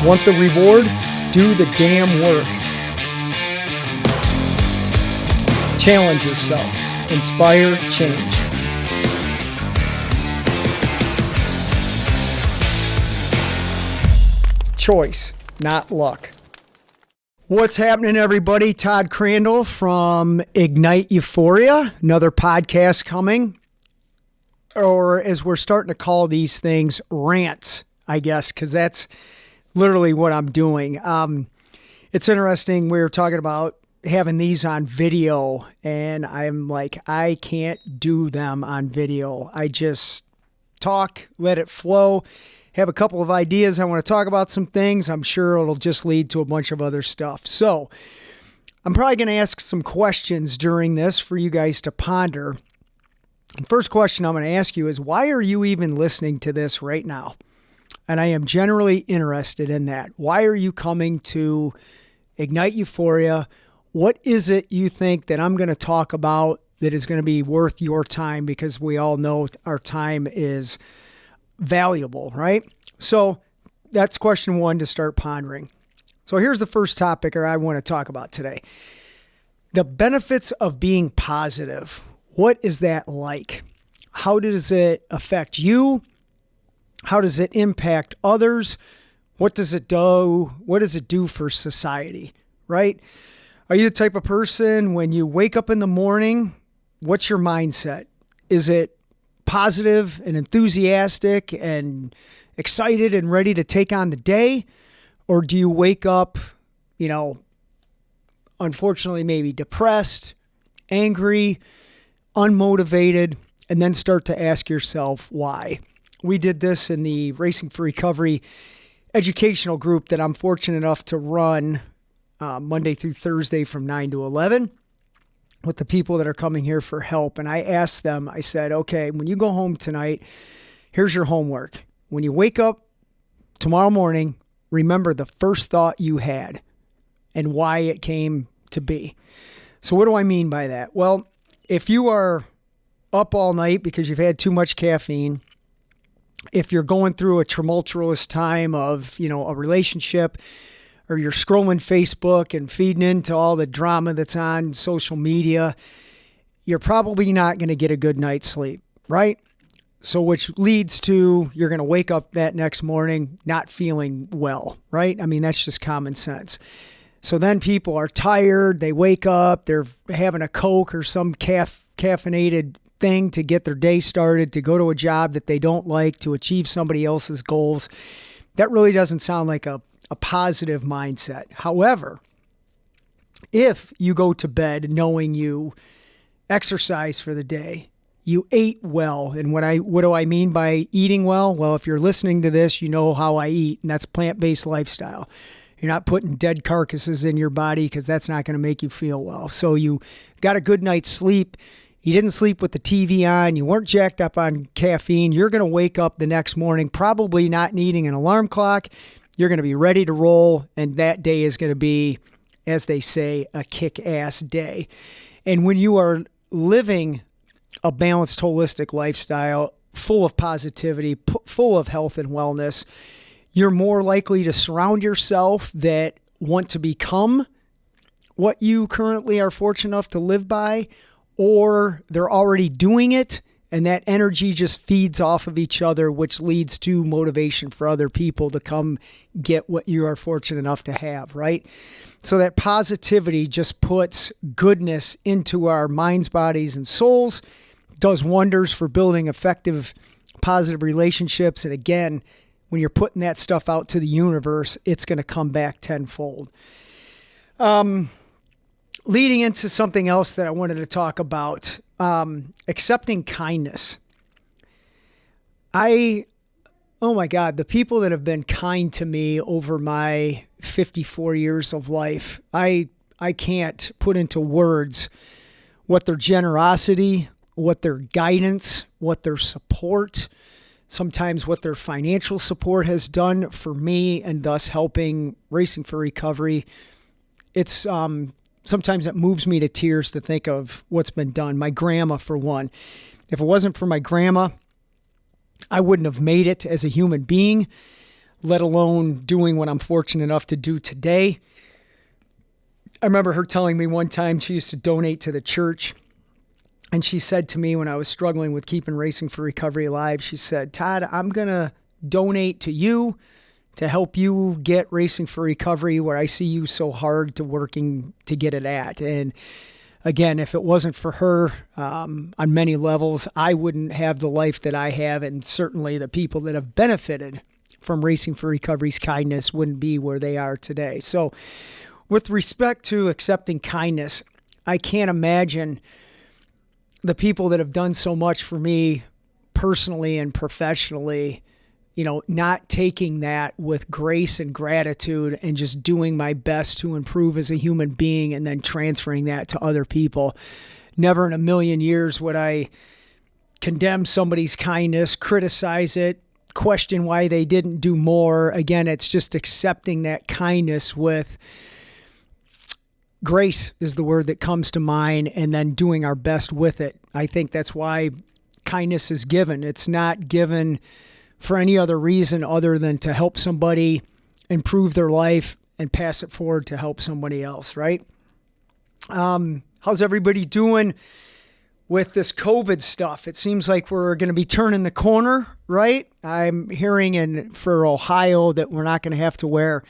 Want the reward? Do the damn work. Challenge yourself. Inspire change. Choice, not luck. What's happening, everybody? Todd Crandell from Ignite Euphoria. Another podcast coming. Or as we're starting to call these things, rants, I guess, because that's literally what I'm doing. It's interesting. We were talking about having these on video, and I'm like, I can't do them on video. I just talk, let it flow. Have a couple of ideas. I want to talk about some things. I'm sure it'll just lead to a bunch of other stuff. So I'm probably going to ask some questions during this for you guys to ponder. The first question I'm going to ask you is, why are you even listening to this right now? And I am generally interested in that. Why are you coming to Ignite Euphoria? What is it you think that I'm going to talk about that is going to be worth your time? Because we all know our time is valuable, right? So that's question one to start pondering. So here's the first topic I want to talk about today. The benefits of being positive. What is that like? How does it affect you? How does it impact others? What does it do? What does it do for society, right? Are you the type of person when you wake up in the morning, what's your mindset? Is it positive and enthusiastic and excited and ready to take on the day? Or do you wake up, unfortunately, maybe depressed, angry, unmotivated, and then start to ask yourself why? We did this in the Racing for Recovery educational group that I'm fortunate enough to run Monday through Thursday from 9 to 11 with the people that are coming here for help. And I asked them, I said, okay, when you go home tonight, here's your homework. When you wake up tomorrow morning, remember the first thought you had and why it came to be. So what do I mean by that? Well, if you are up all night because you've had too much caffeine, if you're going through a tumultuous time of, a relationship, or you're scrolling Facebook and feeding into all the drama that's on social media, you're probably not going to get a good night's sleep, right? So which leads to you're going to wake up that next morning not feeling well, right? I mean, that's just common sense. So then people are tired. They wake up, they're having a Coke or some caffeinated thing to get their day started, to go to a job that they don't like, to achieve somebody else's goals. That really doesn't sound like a positive mindset. However, if you go to bed knowing you exercise for the day, you ate well, and what do I mean by eating well? Well, if you're listening to this, you know how I eat, and that's plant-based lifestyle. You're not putting dead carcasses in your body because that's not going to make you feel well. So you got a good night's sleep. You didn't sleep with the TV on. You weren't jacked up on caffeine. You're going to wake up the next morning probably not needing an alarm clock. You're going to be ready to roll, and that day is going to be, as they say, a kick-ass day. And when you are living a balanced, holistic lifestyle, full of positivity, full of health and wellness, you're more likely to surround yourself that want to become what you currently are fortunate enough to live by, or they're already doing it, and that energy just feeds off of each other, which leads to motivation for other people to come get what you are fortunate enough to have, right? So that positivity just puts goodness into our minds, bodies, and souls, does wonders for building effective, positive relationships. And again, when you're putting that stuff out to the universe, it's going to come back tenfold. Leading into something else that I wanted to talk about, accepting kindness. Oh my God, the people that have been kind to me over my 54 years of life, I can't put into words what their generosity, what their guidance, what their support, sometimes what their financial support has done for me, and thus helping Racing for Recovery. It's sometimes it moves me to tears to think of what's been done. My grandma, for one. If it wasn't for my grandma, I wouldn't have made it as a human being, let alone doing what I'm fortunate enough to do today. I remember her telling me one time she used to donate to the church. And she said to me when I was struggling with keeping Racing for Recovery alive, she said, Todd, I'm going to donate to you to help you get Racing for Recovery where I see you so hard to working to get it at. And again, if it wasn't for her, on many levels, I wouldn't have the life that I have. And certainly the people that have benefited from Racing for Recovery's kindness wouldn't be where they are today. So with respect to accepting kindness, I can't imagine the people that have done so much for me personally and professionally, not taking that with grace and gratitude and just doing my best to improve as a human being and then transferring that to other people. Never in a million years would I condemn somebody's kindness, criticize it, question why they didn't do more. Again, it's just accepting that kindness with grace is the word that comes to mind, and then doing our best with it. I think that's why kindness is given. It's not given for any other reason other than to help somebody improve their life and pass it forward to help somebody else, right? How's everybody doing with this COVID stuff? It seems like we're going to be turning the corner, right? I'm hearing for Ohio that we're not going to have to wear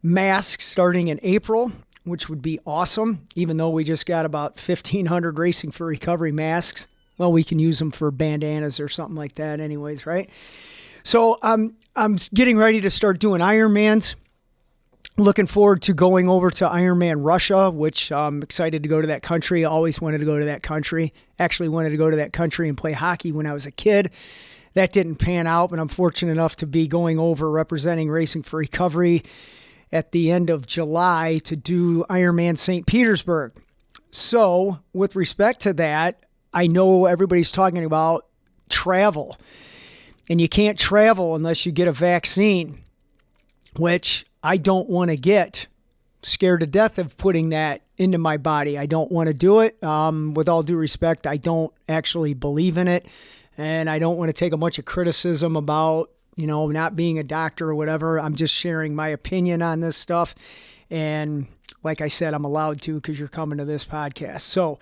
masks starting in April, which would be awesome, even though we just got about 1,500 Racing for Recovery masks. Well, we can use them for bandanas or something like that anyways, right? So I'm getting ready to start doing Ironmans. Looking forward to going over to Ironman Russia, which I'm excited to go to that country. I always wanted to go to that country. Actually wanted to go to that country and play hockey when I was a kid. That didn't pan out, but I'm fortunate enough to be going over representing Racing for Recovery at the end of July to do Ironman St. Petersburg. So with respect to that, I know everybody's talking about travel, and you can't travel unless you get a vaccine, which I don't want to get. Scared to death of putting that into my body. I don't want to do it. With all due respect, I don't actually believe in it, and I don't want to take a bunch of criticism about not being a doctor or whatever. I'm just sharing my opinion on this stuff. And like I said, I'm allowed to because you're coming to this podcast. So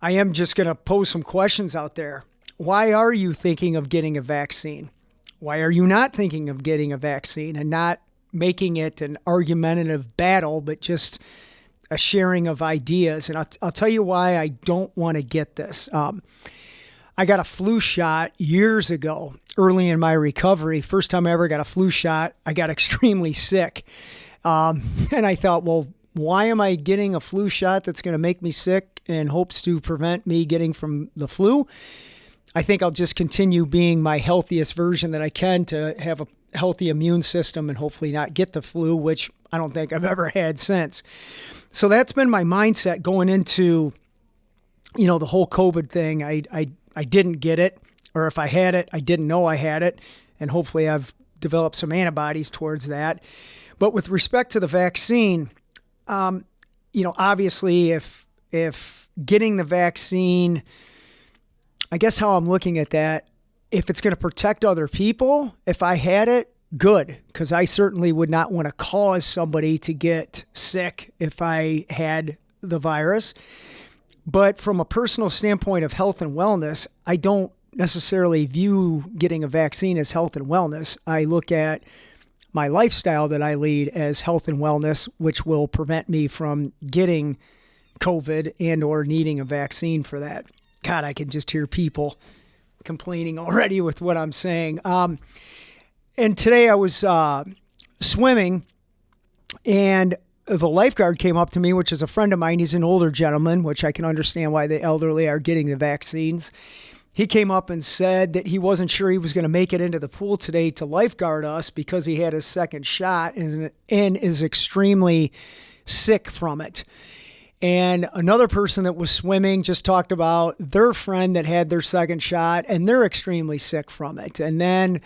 I am just going to pose some questions out there. Why are you thinking of getting a vaccine? Why are you not thinking of getting a vaccine and not making it an argumentative battle, but just a sharing of ideas? And I'll tell you why I don't want to get this. I got a flu shot years ago, early in my recovery. First time I ever got a flu shot, I got extremely sick. And I thought, well, why am I getting a flu shot that's going to make me sick in hopes to prevent me getting from the flu? I think I'll just continue being my healthiest version that I can to have a healthy immune system and hopefully not get the flu, which I don't think I've ever had since. So that's been my mindset going into, the whole COVID thing. I didn't get it, or if I had it, I didn't know I had it, and hopefully I've developed some antibodies towards that. But with respect to the vaccine, obviously if getting the vaccine, I guess how I'm looking at that, if it's going to protect other people, if I had it, good, because I certainly would not want to cause somebody to get sick if I had the virus. But from a personal standpoint of health and wellness, I don't necessarily view getting a vaccine as health and wellness. I look at my lifestyle that I lead as health and wellness, which will prevent me from getting COVID and or needing a vaccine for that. God, I can just hear people complaining already with what I'm saying. And today I was swimming, and the lifeguard came up to me, which is a friend of mine. He's an older gentleman, which I can understand why the elderly are getting the vaccines. He came up and said that he wasn't sure he was going to make it into the pool today to lifeguard us because he had his second shot and is extremely sick from it. And another person that was swimming just talked about their friend that had their second shot, and they're extremely sick from it. And then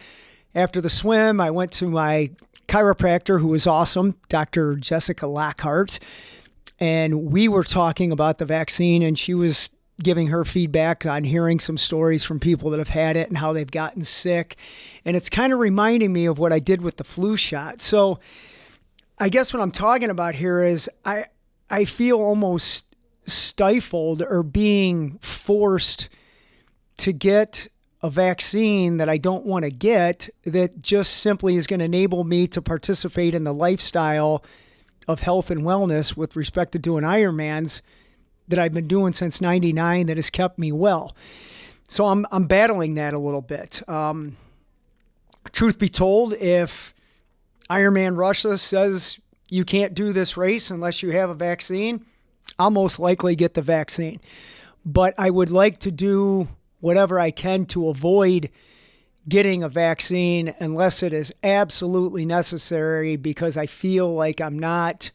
after the swim, I went to my chiropractor, who was awesome, Dr. Jessica Lockhart, and we were talking about the vaccine, and she was giving her feedback on hearing some stories from people that have had it and how they've gotten sick. And it's kind of reminding me of what I did with the flu shot. So I guess what I'm talking about here is I feel almost stifled or being forced to get a vaccine that I don't want to get, that just simply is going to enable me to participate in the lifestyle of health and wellness with respect to doing Ironmans that I've been doing since 99 that has kept me well. So I'm battling that a little bit. Truth be told, if Ironman Russia says you can't do this race unless you have a vaccine, I'll most likely get the vaccine. But I would like to do whatever I can to avoid getting a vaccine unless it is absolutely necessary, because I feel like I'm not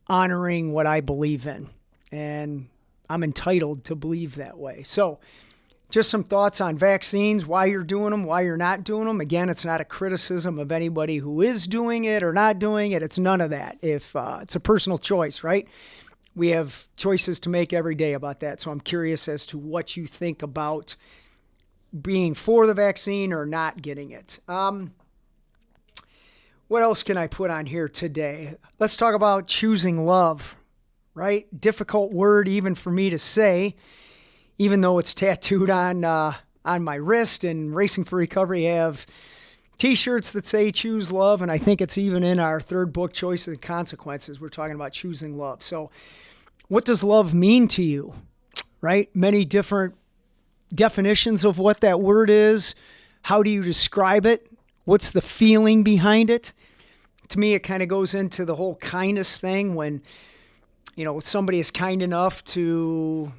honoring what I believe in. And I'm entitled to believe that way. So just some thoughts on vaccines, why you're doing them, why you're not doing them. Again, it's not a criticism of anybody who is doing it or not doing it. It's none of that. If it's a personal choice, right? We have choices to make every day about that. So I'm curious as to what you think about being for the vaccine or not getting it. What else can I put on here today? Let's talk about choosing love, right? Difficult word even for me to say, even though it's tattooed on my wrist. And Racing for Recovery have T-shirts that say choose love. And I think it's even in our third book, Choices and Consequences. We're talking about choosing love. So what does love mean to you, right? Many different definitions of what that word is. How do you describe it? What's the feeling behind it? To me, it kind of goes into the whole kindness thing. When, somebody is kind enough to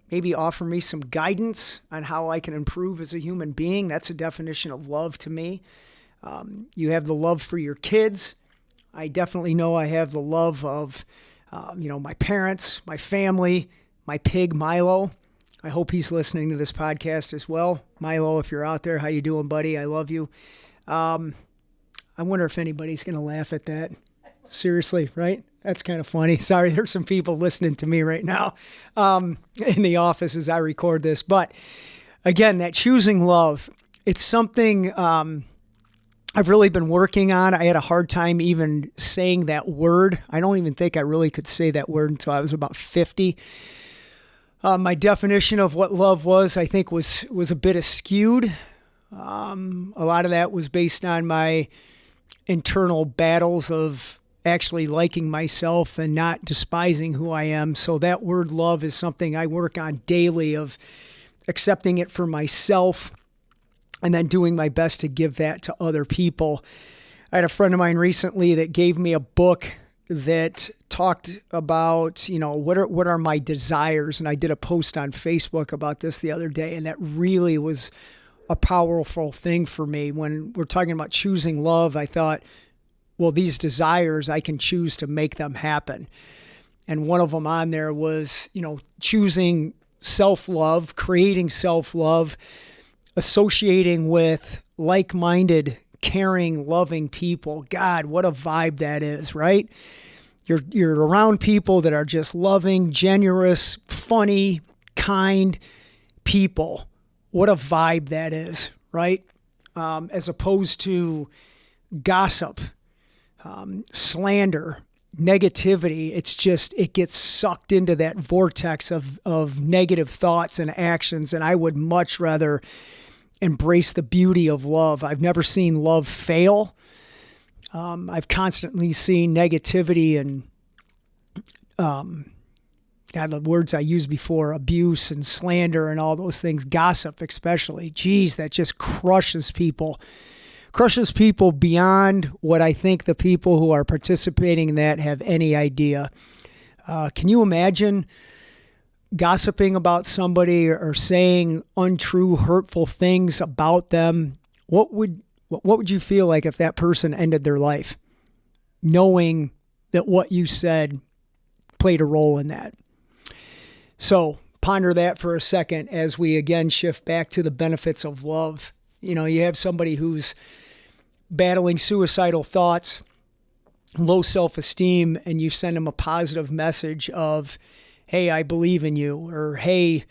maybe offer me some guidance on how I can improve as a human being, that's a definition of love to me. You have the love for your kids. I definitely know I have the love of my parents, my family, my pig, Milo. I hope he's listening to this podcast as well. Milo, if you're out there, how you doing, buddy? I love you. I wonder if anybody's going to laugh at that. Seriously, right? That's kind of funny. Sorry, there's some people listening to me right now in the office as I record this. But again, that choosing love, it's something I've really been working on. I had a hard time even saying that word. I don't even think I really could say that word until I was about 50. My definition of what love was, I think, was a bit askewed. A lot of that was based on my internal battles of actually liking myself and not despising who I am. So that word love is something I work on daily, of accepting it for myself and then doing my best to give that to other people. I had a friend of mine recently that gave me a book that talked about, what are my desires? And I did a post on Facebook about this the other day, and that really was a powerful thing for me. When we're talking about choosing love, I thought, well, these desires, I can choose to make them happen. And one of them on there was, choosing self-love, creating self-love, associating with like-minded, caring, loving people. God, what a vibe that is, right? You're around people that are just loving, generous, funny, kind people. What a vibe that is, right? As opposed to gossip, slander, negativity. It gets sucked into that vortex of negative thoughts and actions. And I would much rather embrace the beauty of love. I've never seen love fail. I've constantly seen negativity and, the words I used before, abuse and slander and all those things, gossip especially. Geez, that just crushes people beyond what I think the people who are participating in that have any idea. Can you imagine gossiping about somebody or saying untrue, hurtful things about them? What would you feel like if that person ended their life, knowing that what you said played a role in that? So ponder that for a second as we again shift back to the benefits of love. You have somebody who's battling suicidal thoughts, low self-esteem, and you send them a positive message of, hey, I believe in you, or hey,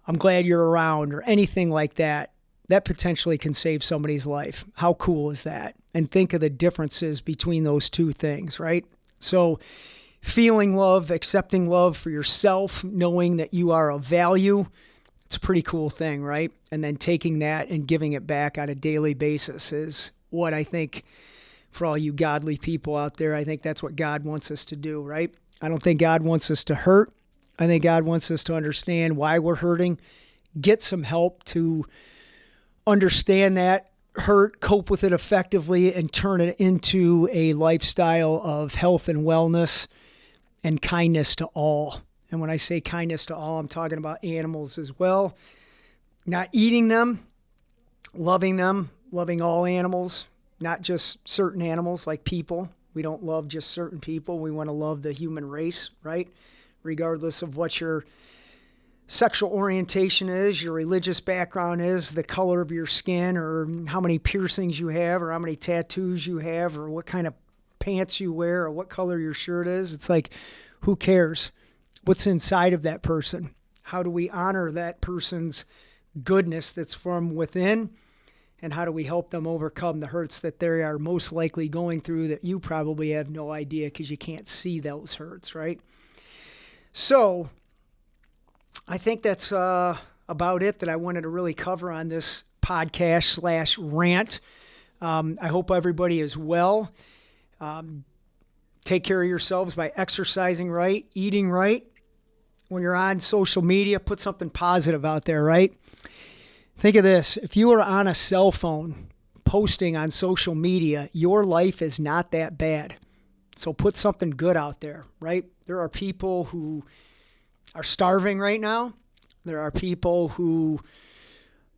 I'm glad you're around, or anything like that, that potentially can save somebody's life. How cool is that? And think of the differences between those two things, right? So feeling love, accepting love for yourself, knowing that you are of value, it's a pretty cool thing, right? And then taking that and giving it back on a daily basis is what I think, for all you godly people out there, I think that's what God wants us to do, right? I don't think God wants us to hurt. I think God wants us to understand why we're hurting, get some help to understand that hurt, cope with it effectively, and turn it into a lifestyle of health and wellness and kindness to all. And when I say kindness to all, I'm talking about animals as well. Not eating them, loving all animals, not just certain animals like people. We don't love just certain people. We want to love the human race, right? Regardless of what your sexual orientation is, your religious background is, the color of your skin, or how many piercings you have, or how many tattoos you have, or what kind of pants you wear, or what color your shirt is. It's like, who cares? What's inside of that person? How do we honor that person's goodness that's from within? And how do we help them overcome the hurts that they are most likely going through that you probably have no idea because you can't see those hurts, right? So I think that's about it that I wanted to really cover on this podcast / rant. I hope everybody is well. Take care of yourselves by exercising right, eating right. When you're on social media, put something positive out there, right? Think of this. If you are on a cell phone posting on social media, your life is not that bad. So put something good out there, right? There are people who are starving right now. There are people who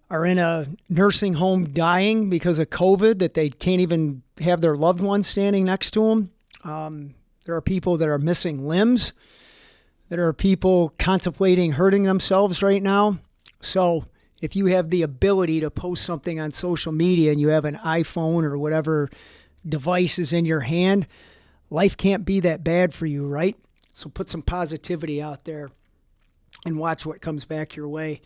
are in a nursing home dying because of COVID, that they can't even have their loved ones standing next to them. There are people that are missing limbs. There are people contemplating hurting themselves right now. So if you have the ability to post something on social media and you have an iPhone or whatever device is in your hand, life can't be that bad for you, right? So put some positivity out there and watch what comes back your way.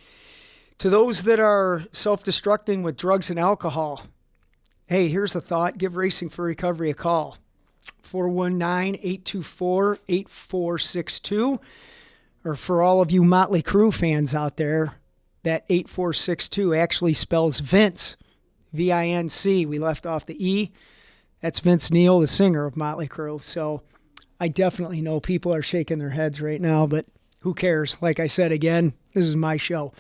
To those that are self-destructing with drugs and alcohol, hey, here's a thought. Give Racing for Recovery a call. 419-824-8462. Or for all of you Motley Crue fans out there, that 8462 actually spells Vince, V-I-N-C. We left off the E. That's Vince Neil, the singer of Motley Crue. So I definitely know people are shaking their heads right now, but who cares? Like I said again, this is my show.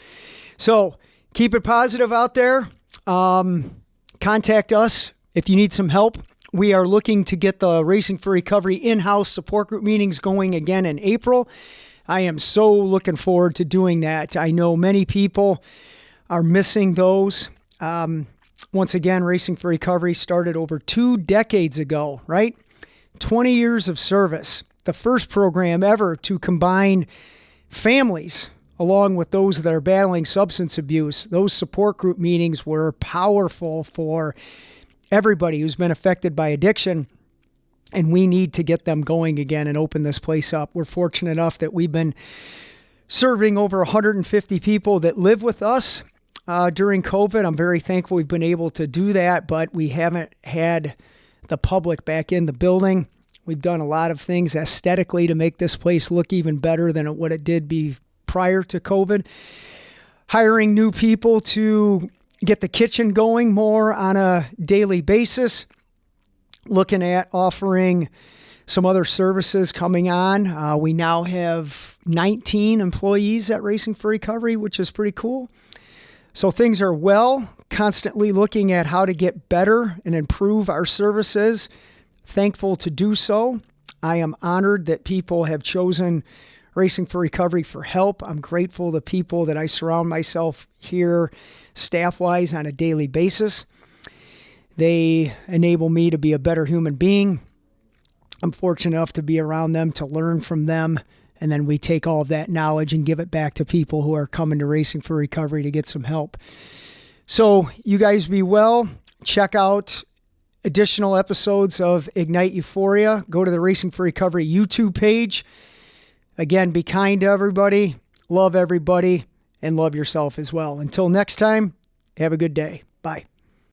So keep it positive out there. Contact us if you need some help. We are looking to get the Racing for Recovery in-house support group meetings going again in April. I am so looking forward to doing that. I know many people are missing those. Once again, Racing for Recovery started over 2 decades ago, right? 20 years of service. The first program ever to combine families along with those that are battling substance abuse. Those support group meetings were powerful for everybody who's been affected by addiction. And we need to get them going again and open this place up. We're fortunate enough that we've been serving over 150 people that live with us during COVID. I'm very thankful we've been able to do that, but we haven't had the public back in the building. We've done a lot of things aesthetically to make this place look even better than what it did prior to COVID. Hiring new people to get the kitchen going more on a daily basis. Looking at offering some other services coming on. We now have 19 employees at Racing for Recovery, which is pretty cool. So things are well, constantly looking at how to get better and improve our services. Thankful to do so. I am honored that people have chosen Racing for Recovery for help. I'm grateful to people that I surround myself here staff-wise on a daily basis. They enable me to be a better human being. I'm fortunate enough to be around them, to learn from them, and then we take all of that knowledge and give it back to people who are coming to Racing for Recovery to get some help. So you guys be well. Check out additional episodes of Ignite Euphoria. Go to the Racing for Recovery YouTube page. Again, be kind to everybody, love everybody, and love yourself as well. Until next time, have a good day. Bye.